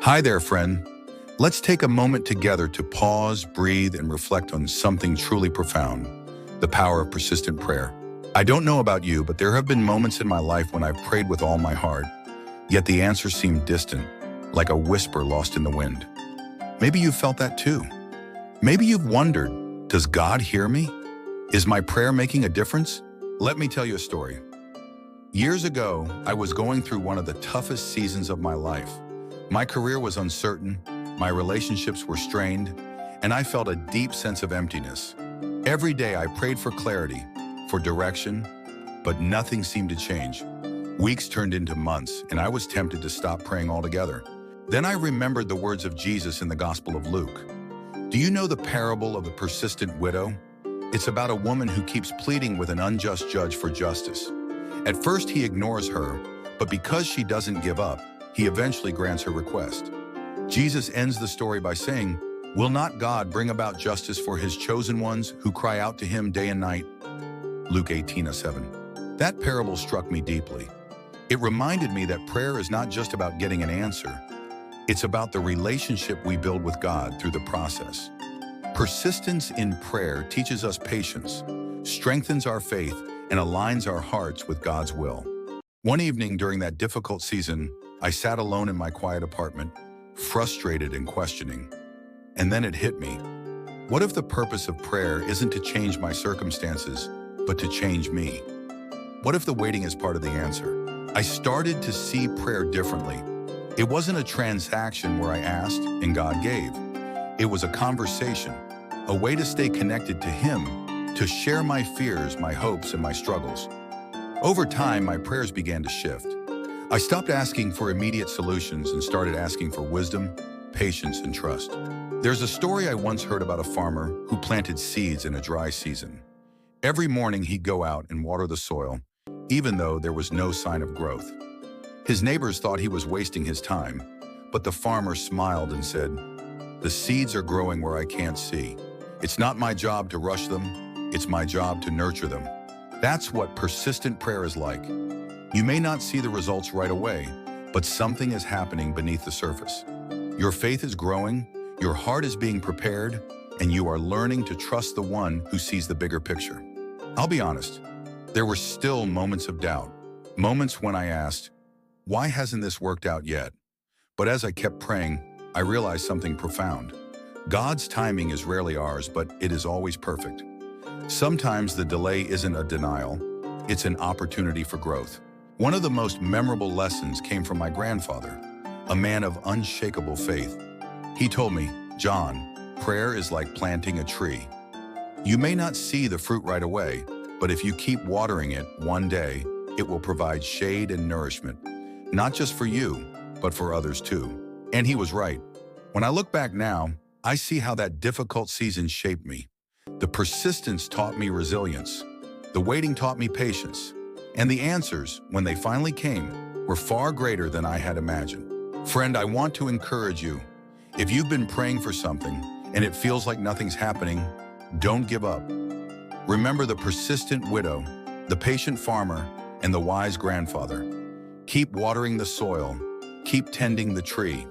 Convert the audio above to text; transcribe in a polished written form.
Hi there, friend. Let's take a moment together to pause, breathe, and reflect on something truly profound, the power of persistent prayer. I don't know about you, but there have been moments in my life when I've prayed with all my heart, yet the answer seemed distant, like a whisper lost in the wind. Maybe you've felt that too. Maybe you've wondered, does God hear me? Is my prayer making a difference? Let me tell you a story. Years ago, I was going through one of the toughest seasons of my life. My career was uncertain, my relationships were strained, and I felt a deep sense of emptiness. Every day I prayed for clarity, for direction, but nothing seemed to change. Weeks turned into months, and I was tempted to stop praying altogether. Then I remembered the words of Jesus in the Gospel of Luke. Do you know the parable of the persistent widow? It's about a woman who keeps pleading with an unjust judge for justice. At first he ignores her, but because she doesn't give up, he eventually grants her request. Jesus ends the story by saying, "Will not God bring about justice for his chosen ones who cry out to him day and night?" Luke 18:7. That parable struck me deeply. It reminded me that prayer is not just about getting an answer. It's about the relationship we build with God through the process. Persistence in prayer teaches us patience, strengthens our faith, and aligns our hearts with God's will. One evening during that difficult season, I sat alone in my quiet apartment, frustrated and questioning. And then it hit me. What if the purpose of prayer isn't to change my circumstances, but to change me? What if the waiting is part of the answer? I started to see prayer differently. It wasn't a transaction where I asked and God gave. It was a conversation, a way to stay connected to Him, to share my fears, my hopes, and my struggles. Over time, my prayers began to shift. I stopped asking for immediate solutions and started asking for wisdom, patience, and trust. There's a story I once heard about a farmer who planted seeds in a dry season. Every morning he'd go out and water the soil, even though there was no sign of growth. His neighbors thought he was wasting his time, but the farmer smiled and said, "The seeds are growing where I can't see. It's not my job to rush them, it's my job to nurture them." That's what persistent prayer is like. You may not see the results right away, but something is happening beneath the surface. Your faith is growing, your heart is being prepared, and you are learning to trust the one who sees the bigger picture. I'll be honest, there were still moments of doubt, moments when I asked, why hasn't this worked out yet? But as I kept praying, I realized something profound. God's timing is rarely ours, but it is always perfect. Sometimes the delay isn't a denial, it's an opportunity for growth. One of the most memorable lessons came from my grandfather, a man of unshakable faith. He told me, "John, prayer is like planting a tree. You may not see the fruit right away, but if you keep watering it, one day, it will provide shade and nourishment, not just for you, but for others too." And he was right. When I look back now, I see how that difficult season shaped me. The persistence taught me resilience. The waiting taught me patience. And the answers, when they finally came, were far greater than I had imagined. Friend, I want to encourage you. If you've been praying for something and it feels like nothing's happening, don't give up. Remember the persistent widow, the patient farmer, and the wise grandfather. Keep watering the soil. Keep tending the tree.